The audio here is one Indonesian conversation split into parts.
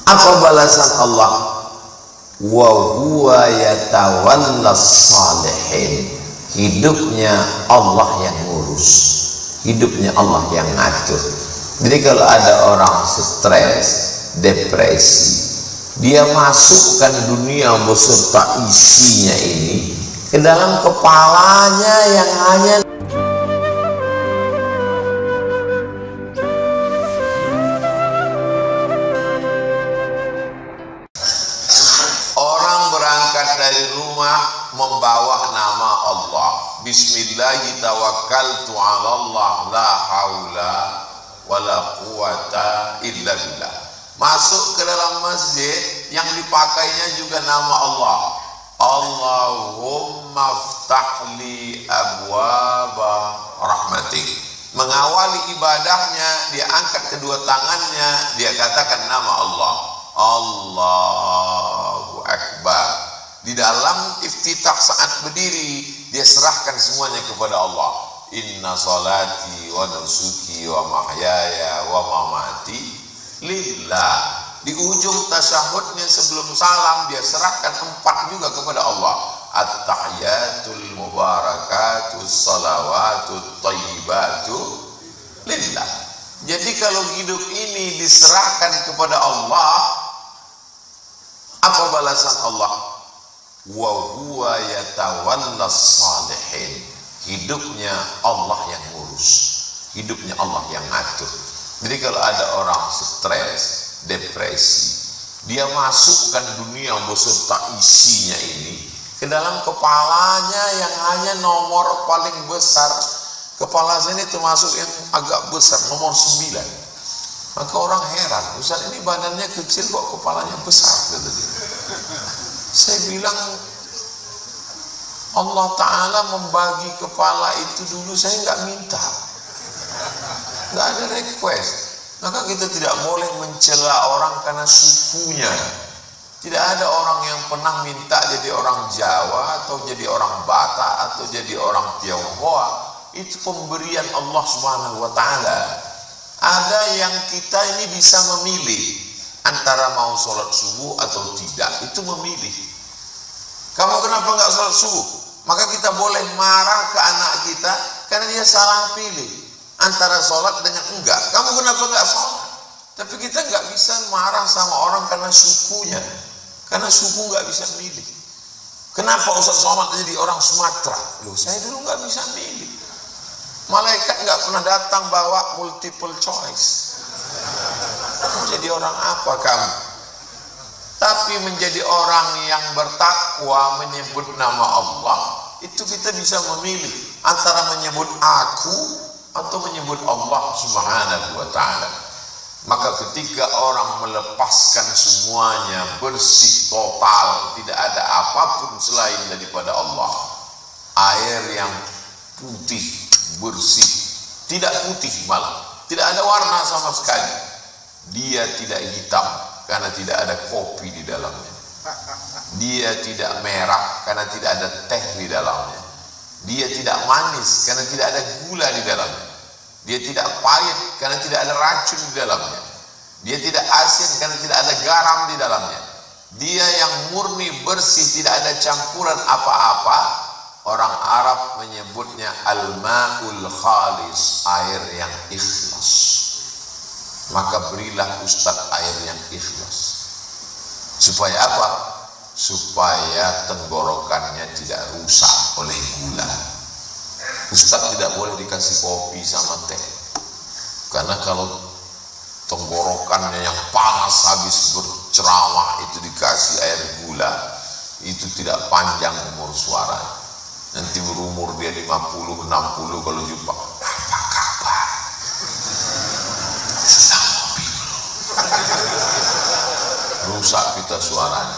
Apa balasan Allah? Wa huwa yatawallas salihin. Hidupnya Allah yang ngurus, hidupnya Allah yang ngatur. Jadi kalau ada orang stres, depresi, dia masukkan dunia beserta isinya ini ke dalam kepalanya yang hanya orang berangkat dari rumah membawa nama Allah. Bismillah tawakkaltu 'ala Allah la haula wala quwata illa billah. Masuk ke dalam masjid yang dipakainya juga nama Allah. Allahumma ftahli abwaba rahmatik. Mengawali ibadahnya, dia angkat kedua tangannya, dia katakan nama Allah. Allahu Akbar. Di dalam iftitah saat berdiri, dia serahkan semuanya kepada Allah. Inna salati wa nusuki wa mahyaya wa mamati lillah. Di ujung tasyahudnya sebelum salam, dia serahkan 4 juga kepada Allah. At-tahiyatul mubarakatus salawatut tayyibatu lillah. Jadi kalau hidup ini diserahkan kepada Allah, apa balasan Allah? Wa huwa yatawallas salihin. Hidupnya Allah yang ngurus, hidupnya Allah yang ngatur. Jadi kalau ada orang stres, depresi, dia masukkan dunia beserta isinya ini ke dalam kepalanya yang hanya nomor paling besar. Kepala saya ini termasuk yang agak besar, nomor 9. Maka orang heran, Ustaz ini badannya kecil kok kepalanya besar, kata dia. Saya bilang Allah Ta'ala membagi kepala itu dulu, saya nggak minta, nggak ada request. Maka kita tidak boleh mencela orang karena sukunya. Tidak ada orang yang pernah minta jadi orang Jawa atau jadi orang Batak atau jadi orang Tionghoa. Itu pemberian Allah Subhanahu wa Ta'ala. Ada yang kita ini bisa memilih antara mau sholat subuh atau tidak. Itu memilih. Kamu kenapa nggak sholat subuh? Maka kita boleh marah ke anak kita karena dia salah pilih antara sholat dengan enggak. Kamu kenapa nggak sholat? Tapi kita nggak bisa marah sama orang karena sukunya, karena suku nggak bisa milih. Kenapa Ustaz Somad jadi orang Sumatera? Loh, saya dulu nggak bisa milih. Malaikat nggak pernah datang bawa multiple choice. Jadi orang apa kamu? Tapi menjadi orang yang bertakwa, menyebut nama Allah, itu kita bisa memilih antara menyebut aku atau menyebut Allah Subhanahu wa Ta'ala. Maka ketika orang melepaskan semuanya, bersih total, tidak ada apapun selain daripada Allah, air yang putih, bersih, tidak putih malah, tidak ada warna sama sekali, dia tidak hitam karena tidak ada kopi di dalamnya, dia tidak merah karena tidak ada teh di dalamnya, dia tidak manis karena tidak ada gula di dalamnya, dia tidak pahit karena tidak ada racun di dalamnya, dia tidak asin karena tidak ada garam di dalamnya, dia yang murni bersih, tidak ada campuran apa-apa. Orang Arab menyebutnya al-ma'ul khalis, air yang ikhlas. Maka berilah Ustadz air yang ikhlas. Supaya apa? Supaya tenggorokannya tidak rusak oleh gula. Ustadz tidak boleh dikasih kopi sama teh, karena kalau tenggorokannya yang panas habis berceramah itu dikasih air gula, itu tidak panjang umur suara. Nanti berumur dia 50, 60 kalau jumpa, apa kabar? Sedang kopi belum? Rusak kita suaranya.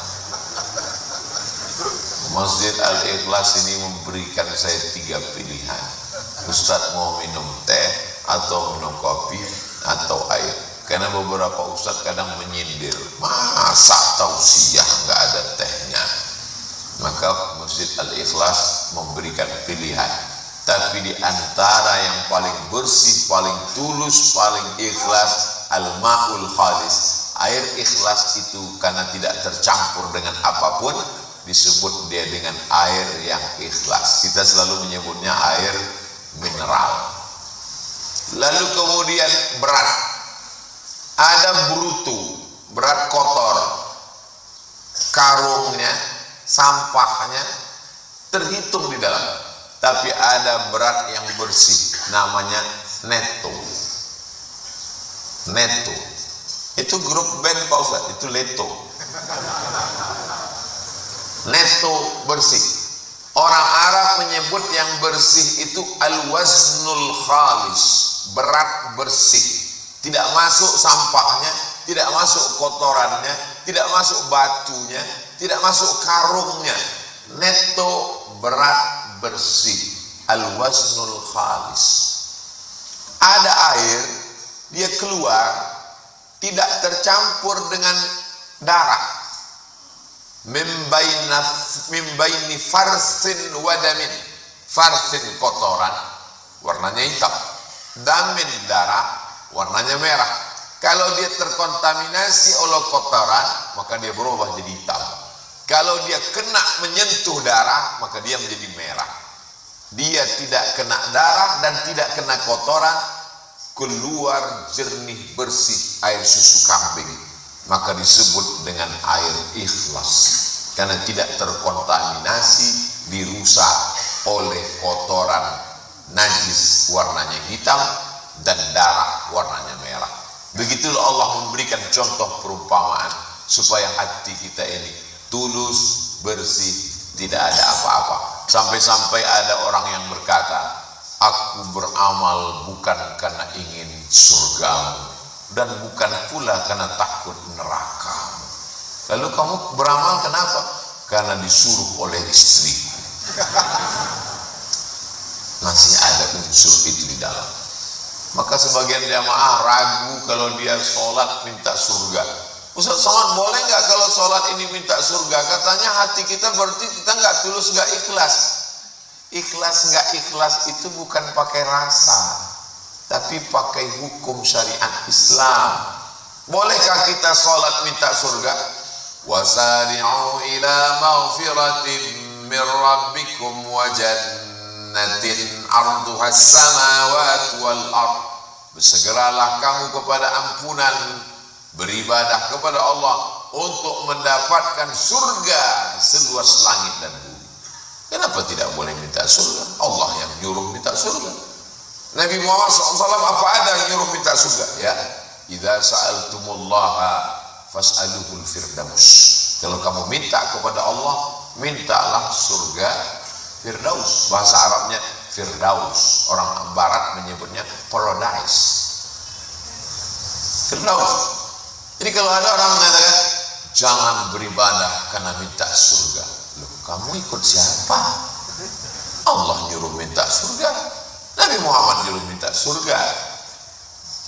Masjid Al-Ikhlas ini memberikan saya 3 pilihan. Ustadz mau minum teh atau minum kopi atau air. Karena beberapa ustadz kadang menyindir, masa tausiah nggak ada tehnya. Maka Masjid Al-Ikhlas memberikan pilihan. Tapi di antara yang paling bersih, paling tulus, paling ikhlas, al-ma'ul khalis, Air ikhlas itu karena tidak tercampur dengan apapun, disebut dia dengan air yang ikhlas. Kita selalu menyebutnya air mineral. Lalu kemudian berat. Ada brutu, berat kotor, karungnya, sampahnya terhitung di dalam. Tapi ada berat yang bersih, namanya netto. Netto itu grup band Pak Ustaz, itu Leto. Netto bersih. Orang Arab menyebut yang bersih itu al-waznul khalis, berat bersih. Tidak masuk sampahnya, tidak masuk kotorannya, tidak masuk batunya, tidak masuk karungnya. Netto berat bersih, al-waznul khalis. Ada air, dia keluar tidak tercampur dengan darah. Mimbaini farsin wadamin. Farsin kotoran, warnanya hitam. Damin darah, warnanya merah. Kalau dia terkontaminasi oleh kotoran, maka dia berubah jadi hitam. Kalau dia kena menyentuh darah, maka dia menjadi merah. Dia tidak kena darah dan tidak kena kotoran, keluar jernih bersih air susu kambing, maka disebut dengan air ikhlas, karena tidak terkontaminasi, dirusak oleh kotoran najis warnanya hitam dan darah warnanya merah. Begitulah Allah memberikan contoh perumpamaan supaya hati kita ini tulus, bersih, tidak ada apa-apa. Sampai-sampai ada orang yang berkata, aku beramal bukan karena ingin surga dan bukan pula karena takut neraka. Lalu kamu beramal kenapa? Karena disuruh oleh istri. Masih ada unsur itu di dalam. Maka sebagian jamaah ragu kalau dia sholat minta surga. Ustaz Somad, boleh nggak kalau sholat ini minta surga? Katanya hati kita berarti kita nggak tulus, nggak ikhlas. Ikhlas nggak ikhlas itu bukan pakai rasa, tapi pakai hukum syariat Islam. Bolehkah kita sholat minta surga? Wasari'u ila maghfiratin min rabbikum wa jannatin arduha as-samawati wal ard. Bersegeralah kamu kepada ampunan, beribadah kepada Allah untuk mendapatkan surga seluas langit dan bumi. Kenapa tidak boleh minta surga? Allah yang nyuruh minta surga. Nabi Muhammad SAW apa ada yang nyuruh minta surga? Ya, idza sa'altumullaha fas'aluhul firdaus. Kalau kamu minta kepada Allah, mintalah surga firdaus. Bahasa Arabnya firdaus. Orang barat menyebutnya paradise. Firdaus. Jadi kalau ada orang mengatakan jangan beribadah karena minta surga, loh, kamu ikut siapa? Allah nyuruh minta surga, Nabi Muhammad nyuruh minta surga.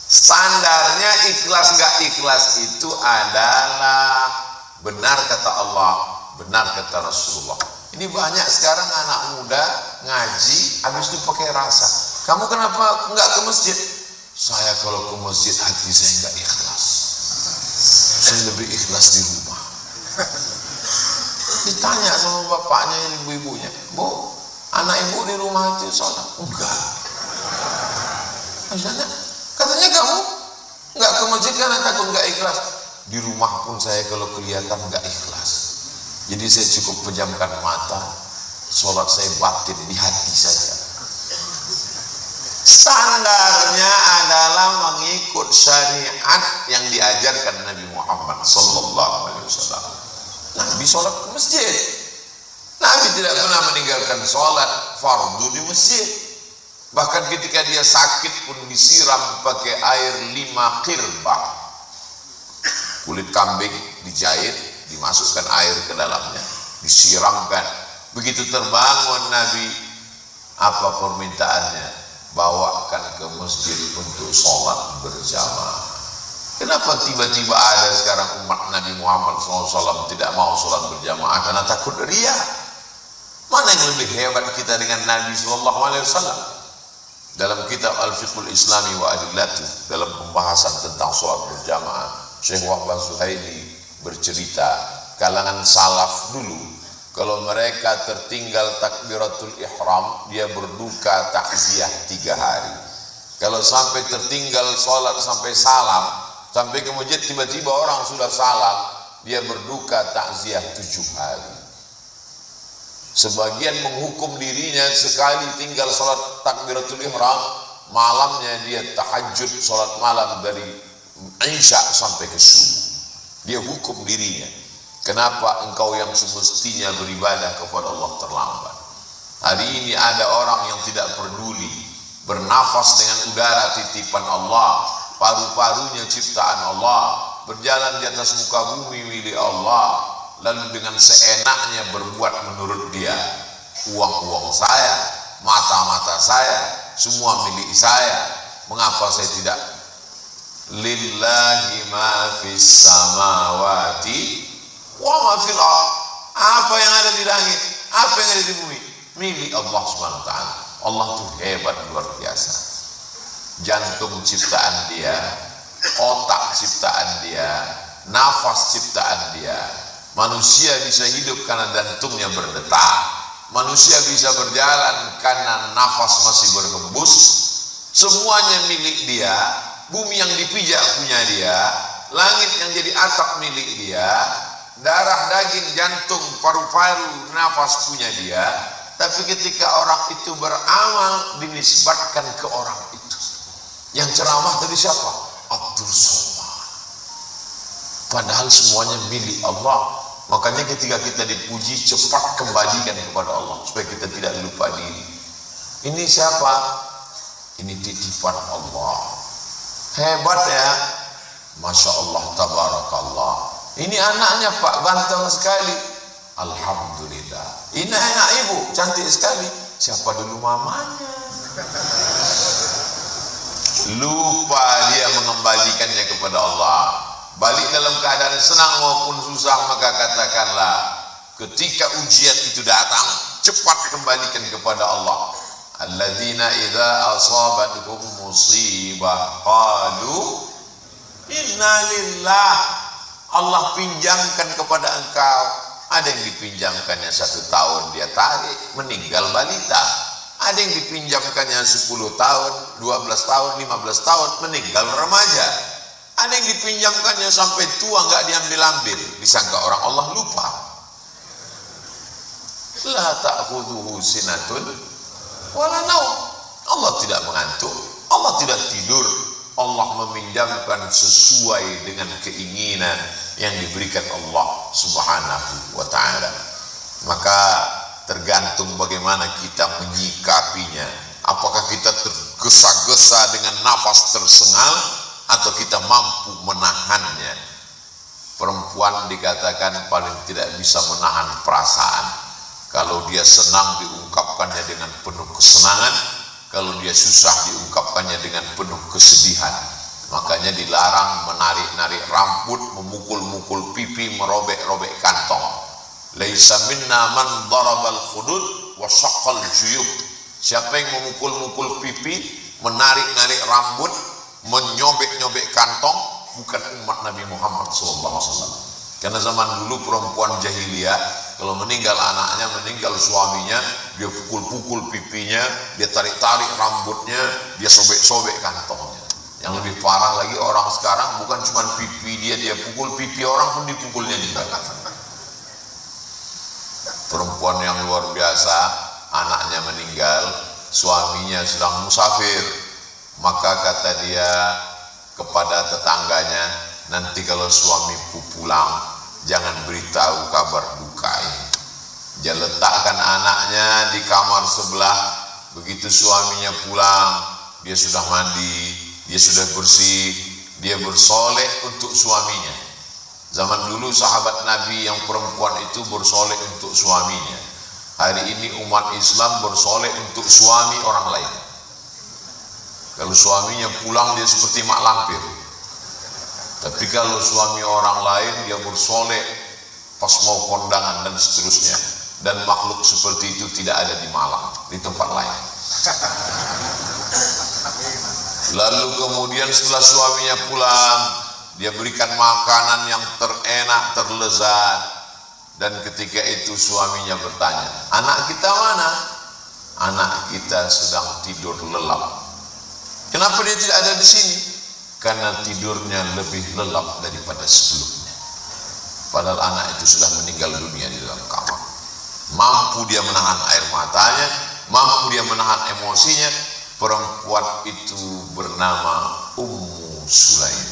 Standarnya ikhlas gak ikhlas itu adalah benar kata Allah, benar kata Rasulullah. Ini banyak sekarang anak muda ngaji habis itu pakai rasa. Kamu kenapa nggak ke masjid? Saya kalau ke masjid hati saya nggak ikhlas. Saya lebih ikhlas di rumah. Ditanya sama bapaknya, ibu-ibunya, Bu, anak ibu di rumah itu sholat? Enggak. Katanya kamu nggak ke masjid karena takut nggak ikhlas. Di rumah pun saya kalau kelihatan nggak ikhlas. Jadi saya cukup pejamkan mata, sholat saya batin di hati saja. Standarnya adalah mengikut syariat yang diajarkan Nabi Muhammad SAW. Nabi sholat ke masjid. Nabi tidak pernah meninggalkan sholat fardu di masjid. Bahkan ketika dia sakit pun disiram pakai air 5 qirbah. Kulit kambing dijahit, dimasukkan air ke dalamnya, disiramkan. Begitu terbangun Nabi, apa permintaannya? Bawakan ke masjid untuk sholat berjamaah. Kenapa tiba-tiba ada sekarang umat Nabi Muhammad SAW tidak mau sholat berjamaah? Karena takut riya. Mana yang lebih hebat kita dengan Nabi SAW? Dalam kitab Al-Fiqhul Islami wa Adillatu, dalam pembahasan tentang sholat berjamaah, Syekh Wahbah Zuhaili bercerita, kalangan salaf dulu kalau mereka tertinggal takbiratul ihram, dia berduka takziah 3 hari. Kalau sampai tertinggal sholat sampai salam, sampai kemudian tiba-tiba orang sudah salam, dia berduka takziah 7 hari. Sebagian menghukum dirinya sekali tinggal sholat takbiratul ihram, malamnya dia tahajud sholat malam dari Isya sampai ke subuh. Dia hukum dirinya. Kenapa engkau yang semestinya beribadah kepada Allah terlambat? Hari ini ada orang yang tidak peduli, bernafas dengan udara titipan Allah, paru-parunya ciptaan Allah, berjalan di atas muka bumi milik Allah, lalu dengan seenaknya berbuat menurut dia. Uang-uang saya, mata-mata saya, semua milik saya. Mengapa saya tidak? Lillahi ma fis samawati wa ma fil ardh. Apa yang ada di langit, apa yang ada di bumi, milik Allah Subhanahu wa taala. Allah itu hebat, luar biasa. Jantung ciptaan dia, otak ciptaan dia, nafas ciptaan dia. Manusia bisa hidup karena jantungnya berdetak. Manusia bisa berjalan karena nafas masih berhembus. Semuanya milik dia. Bumi yang dipijak punya dia, langit yang jadi atap milik dia, darah, daging, jantung, paru-paru, nafas punya dia. Tapi ketika orang itu beramal, dinisbatkan ke orang itu. Yang ceramah tadi siapa? Abdul Somad. Padahal semuanya milik Allah. Makanya ketika kita dipuji, cepat kembalikan kepada Allah supaya kita tidak lupa diri. Ini siapa? Ini titipan Allah. Hebat ya, Masya Allah, Tabarakallah. Ini anaknya Pak, ganteng sekali. Alhamdulillah. Ini anak ibu, cantik sekali. Siapa dulu mamanya? Lupa dia mengembalikannya kepada Allah. Balik dalam keadaan senang maupun susah, maka katakanlah, ketika ujian itu datang, cepat kembalikan kepada Allah. Alladzina idza asabatuhum musibah qalu inna lillah. Allah pinjamkan kepada engkau. Ada yang dipinjamkannya 1 tahun dia tarik, meninggal balita. Ada yang dipinjamkannya 10 tahun, 12 tahun, 15 tahun, meninggal remaja. Ada yang dipinjamkannya sampai tua nggak diambil-ambil, disangka orang Allah lupa. La ta'khudhuhu sinatun wala naum. Allah tidak mengantuk, Allah tidak tidur. Allah meminjamkan sesuai dengan keinginan yang diberikan Allah Subhanahu wa ta'ala. Maka tergantung bagaimana kita menyikapinya. Apakah kita tergesa-gesa dengan nafas tersengal atau kita mampu menahannya. Perempuan dikatakan paling tidak bisa menahan perasaan. Kalau dia senang diungkapkannya dengan penuh kesenangan, kalau dia susah diungkapkannya dengan penuh kesedihan. Makanya dilarang menarik-narik rambut, memukul-mukul pipi, merobek-robek kantong. Laisa minna man darabal khudud wa syaqqal juyub. Siapa yang memukul-mukul pipi, menarik-narik rambut, menyobek-nyobek kantong, bukan umat Nabi Muhammad SAW. Karena zaman dulu perempuan jahiliyah, kalau meninggal anaknya, meninggal suaminya, dia pukul-pukul pipinya, dia tarik-tarik rambutnya, dia sobek-sobek kantongnya. Yang lebih parah lagi orang sekarang bukan cuma pipi dia pukul, pipi orang pun dipukulnya juga. Perempuan yang luar biasa, anaknya meninggal, suaminya sedang musafir, maka kata dia kepada tetangganya, nanti kalau suamiku pulang, jangan beritahu kabar duka ini. Dia letakkan anaknya di kamar sebelah. Begitu suaminya pulang, dia sudah mandi, dia sudah bersih, dia bersolek untuk suaminya. Zaman dulu sahabat Nabi yang perempuan itu bersolek untuk suaminya. Hari ini umat Islam bersolek untuk suami orang lain. Kalau suaminya pulang, dia seperti mak lampir. Tapi kalau suami orang lain, dia bersolek pas mau kondangan dan seterusnya. Dan makhluk seperti itu tidak ada di Malang, di tempat lain. Lalu kemudian setelah suaminya pulang, dia berikan makanan yang terenak, terlezat. Dan ketika itu suaminya bertanya, anak kita mana? Anak kita sedang tidur lelap. Kenapa dia tidak ada di sini? Karena tidurnya lebih lelap daripada sebelumnya. Padahal anak itu sudah meninggal dunia di dalam kamar. Mampu dia menahan air matanya, mampu dia menahan emosinya. Perempuan itu bernama Ummu Sulaim,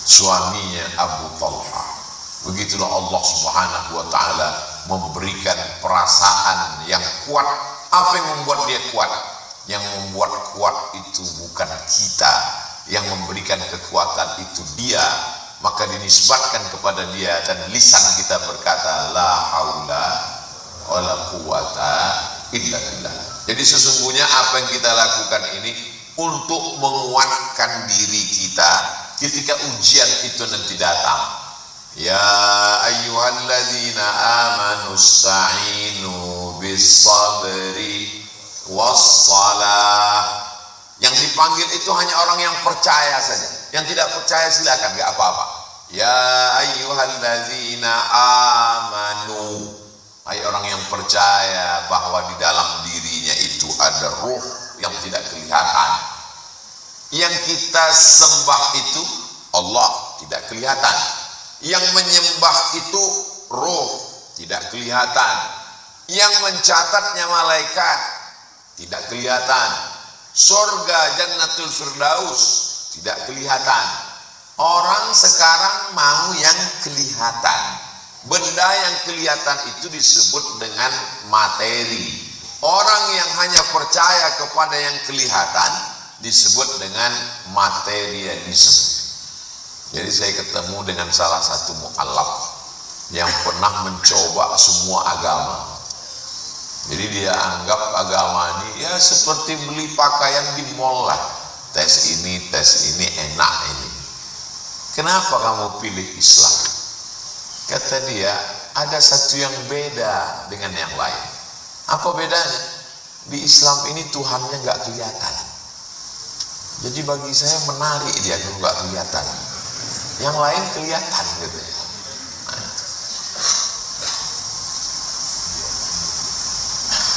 suaminya Abu Talha. Begitulah Allah Subhanahu wa ta'ala memberikan perasaan yang kuat. Apa yang membuat dia kuat? Yang membuat kuat itu bukan kita, yang memberikan kekuatan itu dia. Maka dinisbatkan kepada dia, dan lisan kita berkata la haula wala quwata illa billah. Jadi sesungguhnya apa yang kita lakukan ini untuk menguatkan diri kita ketika ujian itu nanti datang. Ya ayyuhalladzina amanu ista'inu bis-sabri was-salah. Yang dipanggil itu hanya orang yang percaya saja. Yang tidak percaya silakan, enggak apa-apa. Ya ayyuhalladzina amanu, hai orang yang percaya bahwa di dalam dirinya itu ada ruh yang tidak kelihatan. Yang kita sembah itu Allah, tidak kelihatan. Yang menyembah itu ruh, tidak kelihatan. Yang mencatatnya malaikat, tidak kelihatan. Surga Jannatul Firdaus, tidak kelihatan. Orang sekarang mau yang kelihatan. Benda yang kelihatan itu disebut dengan materi. Orang yang hanya percaya kepada yang kelihatan disebut dengan materialisme. Jadi saya ketemu dengan salah satu mu'alaf yang pernah mencoba semua agama. Jadi dia anggap agama ini ya seperti beli pakaian di mall lah. Tes ini enak ini. Kenapa kamu pilih Islam? Kata dia, ada satu yang beda dengan yang lain. Apa bedanya? Di Islam ini Tuhannya nggak kelihatan. Jadi bagi saya menarik dia kalau nggak kelihatan. Yang lain kelihatan gitu ya.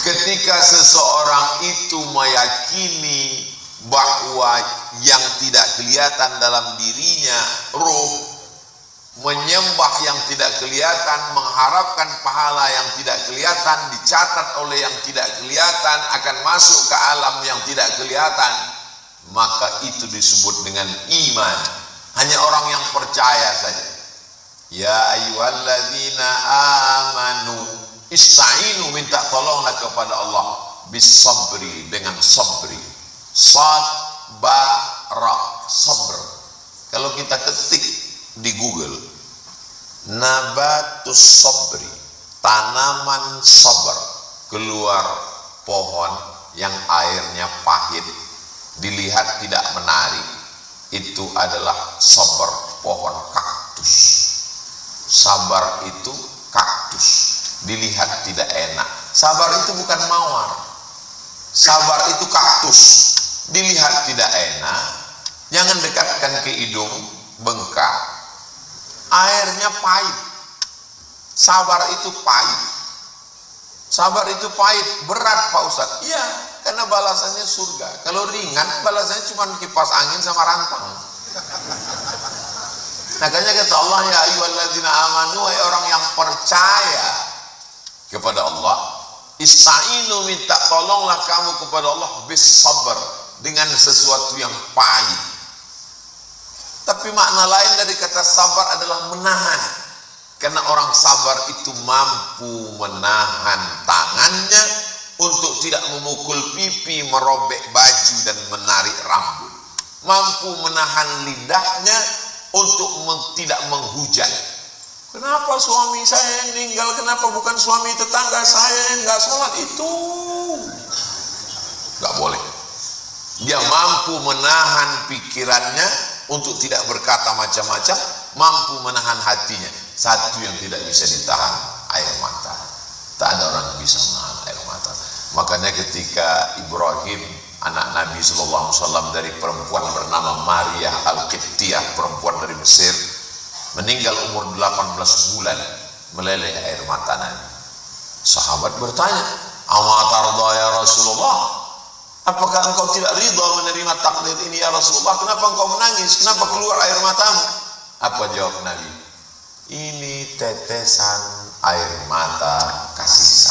Ketika seseorang itu meyakini bahwa yang tidak kelihatan dalam dirinya ruh, menyembah yang tidak kelihatan, mengharapkan pahala yang tidak kelihatan, dicatat oleh yang tidak kelihatan, akan masuk ke alam yang tidak kelihatan, maka itu disebut dengan iman. Hanya orang yang percaya saja. Ya ayyuhalladzina amanu ista'inu, minta tolonglah kepada Allah bis-sabri, dengan sabri. Sad ba ra, sabr. Kalau kita ketik di Google nabatus sabri, tanaman sabar, keluar pohon yang airnya pahit, dilihat tidak menarik, itu adalah sabar, pohon kaktus. Sabar itu kaktus, dilihat tidak enak. Sabar itu bukan mawar. Sabar itu kaktus, dilihat tidak enak. Jangan dekatkan ke hidung, bengkak. Airnya pahit. Sabar itu pahit. Sabar itu pahit, berat Pak Ustadz. Iya, karena balasannya surga. Kalau ringan, balasannya cuma kipas angin sama rantang. Makanya kata Allah, ya ayyuhalladzina amanu, hai orang yang percaya kepada Allah, ista'inu, minta tolonglah kamu kepada Allah bis sabar, dengan sesuatu yang pahit. Tapi makna lain dari kata sabar adalah menahan. Karena orang sabar itu mampu menahan tangannya untuk tidak memukul pipi, merobek baju dan menarik rambut. Mampu menahan lidahnya untuk tidak menghujat. Kenapa suami saya yang meninggal? Kenapa bukan suami tetangga saya yang nggak sholat? Itu nggak boleh. Dia mampu menahan pikirannya untuk tidak berkata macam-macam, mampu menahan hatinya. Satu yang tidak bisa ditahan, air mata. Tak ada orang yang bisa menahan air mata. Makanya ketika Ibrahim anak Nabi SAW, dari perempuan bernama Maria Al-Qibtiyah, perempuan dari Mesir, meninggal umur 18 bulan, meleleh air mata Nabi. Sahabat bertanya, "Amatarda ya Rasulullah? Apakah engkau tidak ridha menerima takdir ini ya Rasulullah? Kenapa engkau menangis? Kenapa keluar air matamu?" Apa jawab Nabi? "Ini tetesan air mata kasih sayang."